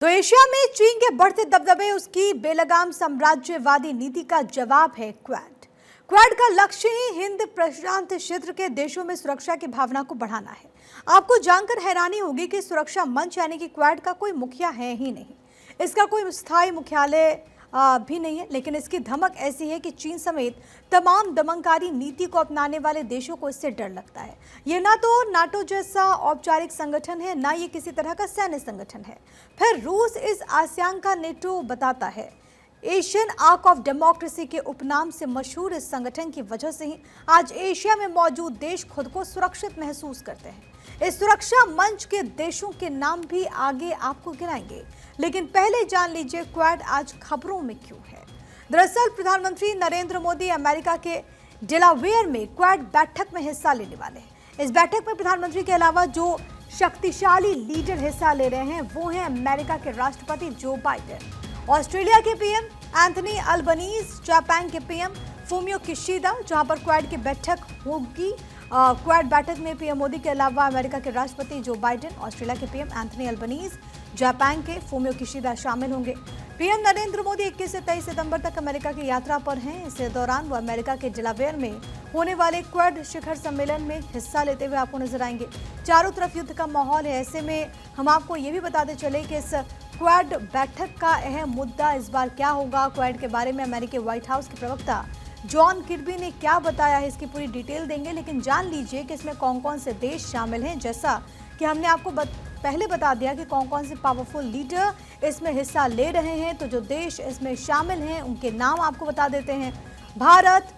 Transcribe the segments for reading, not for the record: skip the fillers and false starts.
तो एशिया में चीन के बढ़ते दबदबे, उसकी बेलगाम साम्राज्यवादी नीति का जवाब है क्वाड। क्वाड का लक्ष्य ही हिंद प्रशांत क्षेत्र के देशों में सुरक्षा की भावना को बढ़ाना है। आपको जानकर हैरानी होगी कि सुरक्षा मंच यानी कि क्वाड का कोई मुखिया है ही नहीं, इसका कोई स्थायी मुख्यालय भी नहीं है, लेकिन इसकी धमक ऐसी है कि चीन समेत तमाम दमनकारी नीति को अपनाने वाले देशों को इससे डर लगता है। ये ना तो नाटो जैसा औपचारिक संगठन है, ना ये किसी तरह का सैन्य संगठन है। फिर रूस इस आसियान का नेटो बताता है। एशियन आर्क ऑफ डेमोक्रेसी के उपनाम से मशहूर इस संगठन की वजह से ही आज एशिया में मौजूद देश खुद को सुरक्षित महसूस करते हैं। इस सुरक्षा मंच के देशों के नाम भी आगे आपको गिनाएंगे, लेकिन पहले जान लीजिए क्वाड आज खबरों में क्यों है। दरअसल प्रधानमंत्री नरेंद्र मोदी अमेरिका के डेलावेयर में क्वाड बैठक में हिस्सा लेने वाले हैं। इस बैठक में प्रधानमंत्री के अलावा जो शक्तिशाली लीडर हिस्सा ले रहे हैं वो हैं अमेरिका के राष्ट्रपति जो बाइडेन, ऑस्ट्रेलिया के पीएम एंथनी अल्बनीज, जापान के पीएम फूमियो किशिदा, जहां पर क्वाड की बैठक होगी। क्वाड बैठक में पीएम मोदी के अलावा अमेरिका के राष्ट्रपति जो बाइडेन, ऑस्ट्रेलिया के पीएम एंथनी अल्बनीज, जापान के फूमियो किशिदा शामिल होंगे। पीएम नरेंद्र मोदी 21 से 23 सितंबर तक अमेरिका की यात्रा पर हैं। इस दौरान वो अमेरिका के डेलावेयर में होने वाले क्वाड शिखर सम्मेलन में हिस्सा लेते हुए आपको नजर आएंगे। चारों तरफ युद्ध का माहौल है, ऐसे में हम आपको ये भी बताते चले कि इस क्वाड बैठक का अहम मुद्दा इस बार क्या होगा। क्वाड के बारे में अमेरिकी व्हाइट हाउस के प्रवक्ता जॉन किर्बी ने क्या बताया है, इसकी पूरी डिटेल देंगे, लेकिन जान लीजिए कि इसमें कौन कौन से देश शामिल हैं। जैसा कि हमने आपको पहले बता दिया कि कौन कौन से पावरफुल लीडर इसमें हिस्सा ले रहे हैं, तो जो देश इसमें शामिल हैं उनके नाम आपको बता देते हैं। भारत,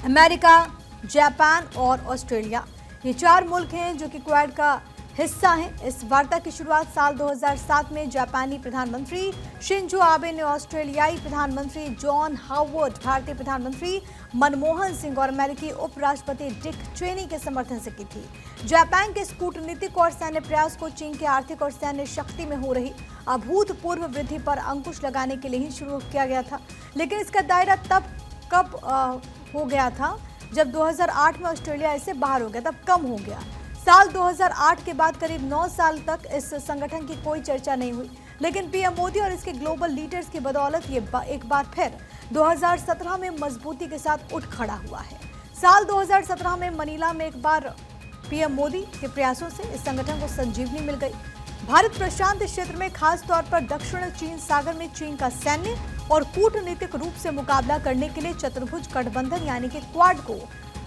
अमेरिका, जापान और ऑस्ट्रेलिया, ये 4 मुल्क हैं जो कि क्वाड का हिस्सा हैं। इस वार्ता की शुरुआत साल 2007 में जापानी प्रधानमंत्री शिंजो आबे ने ऑस्ट्रेलियाई प्रधानमंत्री जॉन हावर्ड, भारतीय प्रधानमंत्री मनमोहन सिंह और अमेरिकी उपराष्ट्रपति डिक चेनी के समर्थन से की थी। जापान के कूटनीतिक और सैन्य प्रयास को चीन के आर्थिक और सैन्य शक्ति में हो रही अभूतपूर्व वृद्धि पर अंकुश लगाने के लिए ही शुरू किया गया था, लेकिन इसका दायरा कब हो गया था जब 2008 में ऑस्ट्रेलिया इससे बाहर हो गया, तब कम हो गया। साल 2008 के बाद करीब 9 साल तक इस संगठन की कोई चर्चा नहीं हुई, लेकिन पीएम मोदी और इसके ग्लोबल लीडर्स की बदौलत ये एक बार फिर 2017 में मजबूती के साथ उठ खड़ा हुआ है। साल 2017 में मनीला में एक बार पीएम मोदी के प्रयासों से इस संगठन को संजीवनी मिल गई। भारत प्रशांत क्षेत्र में खास तौर पर दक्षिण चीन सागर में चीन का सैन्य और कूटनीतिक रूप से मुकाबला करने के लिए चतुर्भुज गठबंधन यानी कि क्वाड को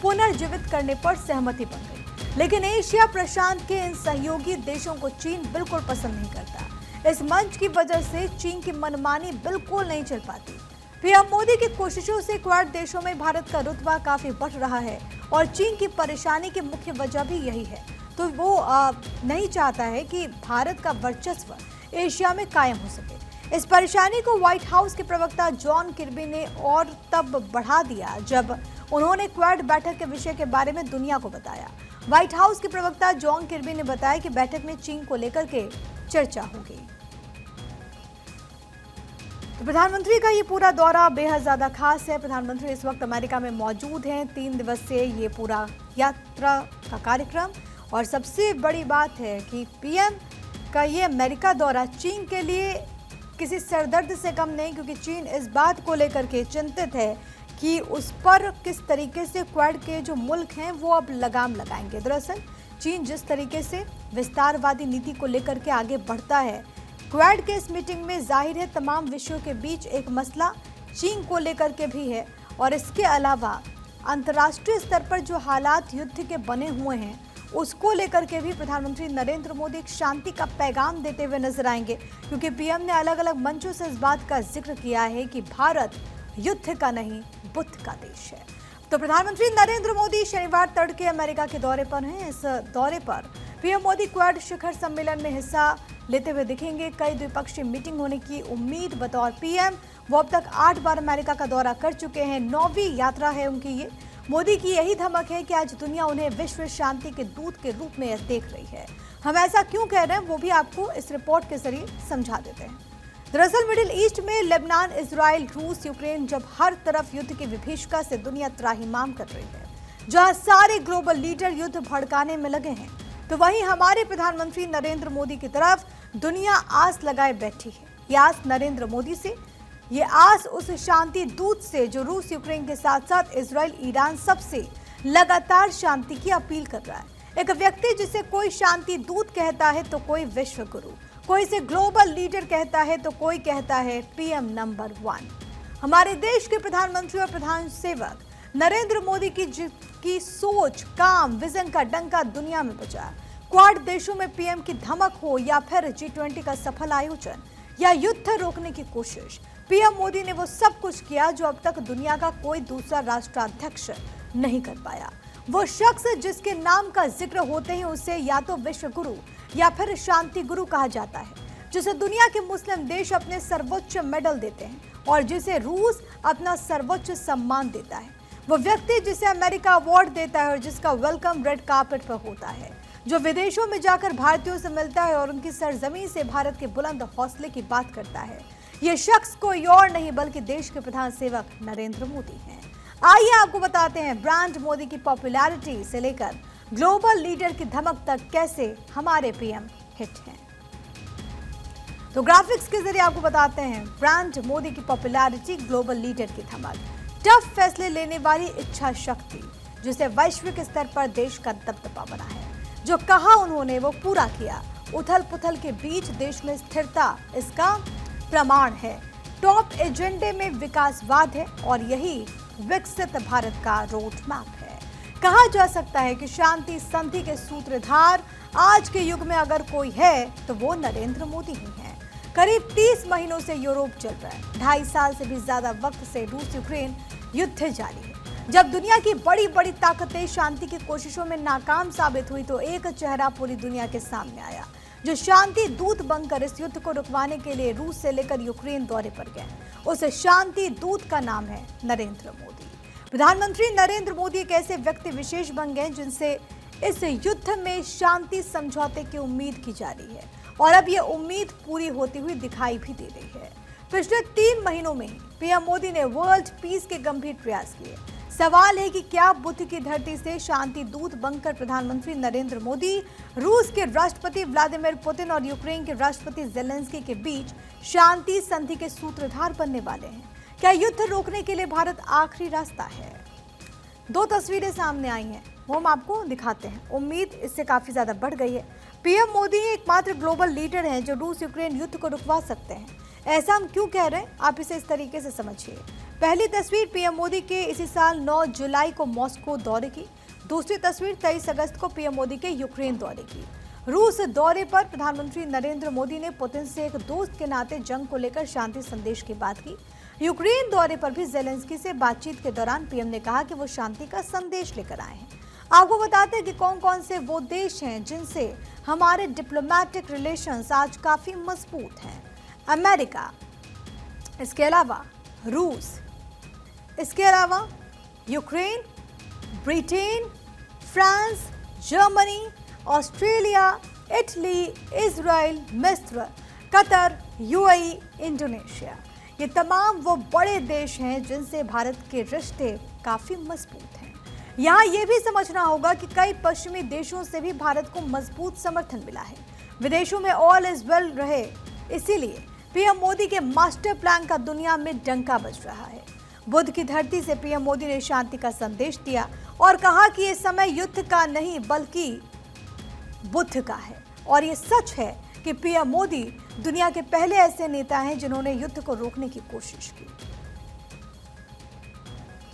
पुनर्जीवित करने पर सहमति बन गई, लेकिन एशिया प्रशांत के इन सहयोगी देशों को चीन बिल्कुल पसंद नहीं करता। इस मंच की वजह से चीन की मनमानी बिल्कुल नहीं चल पाती। पीएम मोदी की कोशिशों से क्वाड देशों में भारत का रुतबा काफी बढ़ रहा है और चीन की परेशानी की मुख्य वजह भी यही है। तो वो नहीं चाहता है कि भारत का वर्चस्व एशिया में कायम हो सके। इस परेशानी को व्हाइट हाउस के प्रवक्ता जॉन किर्बी ने और तब बढ़ा दिया जब उन्होंने क्वाड बैठक के विषय के बारे में दुनिया को बताया। व्हाइट हाउस के प्रवक्ता जॉन किर्बी ने बताया कि बैठक में चीन को लेकर के चर्चा होगी। तो प्रधानमंत्री का ये पूरा दौरा बेहद ज्यादा खास है। प्रधानमंत्री इस वक्त अमेरिका में मौजूद हैं, 3 दिवसीय ये पूरा यात्रा का कार्यक्रम, और सबसे बड़ी बात है कि पीएम का ये अमेरिका दौरा चीन के लिए किसी सरदर्द से कम नहीं, क्योंकि चीन इस बात को लेकर के चिंतित है कि उस पर किस तरीके से क्वाड के जो मुल्क हैं वो अब लगाम लगाएंगे। दरअसल चीन जिस तरीके से विस्तारवादी नीति को लेकर के आगे बढ़ता है, क्वाड के इस मीटिंग में जाहिर है तमाम विषयों के बीच एक मसला चीन को लेकर के भी है, और इसके अलावा अंतर्राष्ट्रीय स्तर पर जो हालात युद्ध के बने हुए हैं उसको लेकर के भी प्रधानमंत्री नरेंद्र मोदी एक शांति का पैगाम देते हुए नजर आएंगे, क्योंकि पीएम ने अलग अलग मंचों से इस बात का जिक्र किया है कि भारत युद्ध का नहीं बुद्ध का देश है। तो प्रधानमंत्री नरेंद्र मोदी शनिवार तड़के अमेरिका के दौरे पर हैं। इस दौरे पर पीएम मोदी क्वाड शिखर सम्मेलन में हिस्सा लेते हुए दिखेंगे। कई द्विपक्षीय मीटिंग होने की उम्मीद। बतौर पीएम वो अब तक 8 बार अमेरिका का दौरा कर चुके हैं, 9वीं यात्रा है उनकी ये। मोदी की यही धमक है कि आज दुनिया उन्हें विश्व शांति के दूत के रूप में देख रही है। हम ऐसा क्यों कह रहे हैं वो भी आपको इस रिपोर्ट के जरिए समझा देते हैं। दरअसल मिडिल ईस्ट में लेबनान, इजराइल, रूस, यूक्रेन, जब हर तरफ युद्ध की विभीषिका से दुनिया त्राहिमाम कर रही है, जहां सारे ग्लोबल लीडर युद्ध भड़काने में लगे हैं, तो वहीं हमारे प्रधानमंत्री नरेंद्र मोदी की तरफ दुनिया आस लगाए बैठी है। ये आस नरेंद्र मोदी से, ये आस उस शांति दूत से जो रूस यूक्रेन के साथ साथ इजराइल ईरान सबसे लगातार शांति की अपील कर रहा है। एक व्यक्ति जिसे कोई शांति दूत कहता है तो कोई विश्व गुरु, कोई इसे ग्लोबल लीडर कहता है तो कोई कहता है पीएम नंबर 1। हमारे देश के प्रधानमंत्री और प्रधान सेवक नरेंद्र मोदी की सोच, काम, विजन का डंका दुनिया में बजा। क्वाड देशों में पीएम की धमक हो या फिर G20 का सफल आयोजन या युद्ध रोकने की कोशिश, पीएम मोदी ने वो सब कुछ किया जो अब तक दुनिया का कोई दूसरा राष्ट्राध्यक्ष नहीं कर पाया। वो शख्स जिसके नाम का जिक्र होते ही उसे या तो विश्व गुरु या फिर शांति गुरु कहा जाता है, जिसे दुनिया के मुस्लिम देश अपने सर्वोच्च मेडल देते हैं और जिसे रूस अपना सर्वोच्च सम्मान देता है। वो व्यक्ति जिसे अमेरिका अवार्ड देता है और जिसका वेलकम रेड कार्पेट पर होता है, जो विदेशों में जाकर भारतीयों से मिलता है और उनकी सरजमीन से भारत के बुलंद हौसले की बात करता है। ये शख्स कोई और नहीं बल्कि देश के प्रधान सेवक नरेंद्र मोदी हैं। आइए आपको बताते हैं ब्रांड मोदी की पॉपुलैरिटी से लेकर ग्लोबल लीडर की धमक तक कैसे हमारे पीएम हिट हैं। तो ग्राफिक्स के जरिए आपको बताते हैं ब्रांड मोदी की पॉपुलैरिटी, ग्लोबल लीडर की धमक, टफ फैसले लेने वाली इच्छा शक्ति जिसे वैश्विक स्तर पर देश का दबदबा बना है। जो कहा उन्होंने वो पूरा किया। उथल पुथल के बीच देश में स्थिरता इसका प्रमाण है। टॉप एजेंडे में विकासवाद है और यही विकसित भारत का रोड मैप है। कहा जा सकता है कि शांति संधि के सूत्रधार आज के युग में अगर कोई है तो वो नरेंद्र मोदी ही है। करीब 30 महीनों से यूरोप चल रहा है। 2.5 साल से भी ज्यादा वक्त से रूस यूक्रेन युद्ध जारी है। जब दुनिया की बड़ी बड़ी ताकतें शांति की कोशिशों में नाकाम साबित हुई तो एक चेहरा पूरी दुनिया के सामने आया, जो शांति दूत बनकर इस युद्ध को रुकवाने के लिए रूस से लेकर यूक्रेन दौरे पर गए। उस शांति दूत का नाम है नरेंद्र मोदी। प्रधानमंत्री नरेंद्र मोदी एक ऐसे व्यक्ति विशेष बन गए जिनसे इस युद्ध में शांति समझौते की उम्मीद की जा रही है और अब ये उम्मीद पूरी होती हुई दिखाई भी दे रही है। पिछले 3 महीनों में ही पीएम मोदी ने वर्ल्ड पीस के गंभीर प्रयास किए। सवाल है कि क्या बुद्ध की धरती से शांति दूत बनकर प्रधानमंत्री नरेंद्र मोदी रूस के राष्ट्रपति व्लादिमीर पुतिन और यूक्रेन के राष्ट्रपति जेलेंस्की के बीच शांति संधि के सूत्रधार बनने वाले हैं? क्या युद्ध रोकने के लिए भारत आखिरी रास्ता है? 2 तस्वीरें सामने आई हैं, वो हम आपको दिखाते हैं। उम्मीद इससे काफी ज्यादा बढ़ गई है। पीएम मोदी एकमात्र ग्लोबल लीडर हैं जो रूस यूक्रेन युद्ध को रुकवा सकते हैं। ऐसा हम क्यों कह रहे हैं, आप इसे इस तरीके से समझिए। पहली तस्वीर पीएम मोदी के इसी साल 9 जुलाई को मॉस्को दौरे की। दूसरी तस्वीर 23 अगस्त को पीएम मोदी के यूक्रेन दौरे की। रूस दौरे पर प्रधानमंत्री नरेंद्र मोदी ने पुतिन से एक दोस्त के नाते जंग को लेकर शांति संदेश की बात की। यूक्रेन दौरे पर भी जेलेंस्की से बातचीत के दौरान पीएम ने कहा कि वो शांति का संदेश लेकर आए हैं। आपको बताते हैं कि कौन कौन से वो देश हैं जिनसे हमारे डिप्लोमेटिक रिलेशंस आज काफी मजबूत हैं। अमेरिका, इसके अलावा रूस, इसके अलावा Ukraine, Britain, France, Germany, Australia, Italy, Israel, मिस्र, कतर, यूएई, इंडोनेशिया। ये तमाम वो बड़े देश हैं जिनसे भारत के रिश्ते काफी मजबूत हैं। यहाँ ये भी समझना होगा कि कई पश्चिमी देशों से भी भारत को मजबूत समर्थन मिला है। विदेशों में ऑल इज वेल रहे, इसीलिए पीएम मोदी के मास्टर प्लान का दुनिया में डंका बज रहा है। बुद्ध की धरती से पीएम मोदी ने शांति का संदेश दिया और कहा कि ये समय युद्ध का नहीं बल्कि बुद्ध का है। और ये सच है कि पीएम मोदी दुनिया के पहले ऐसे नेता हैं जिन्होंने युद्ध को रोकने की कोशिश की।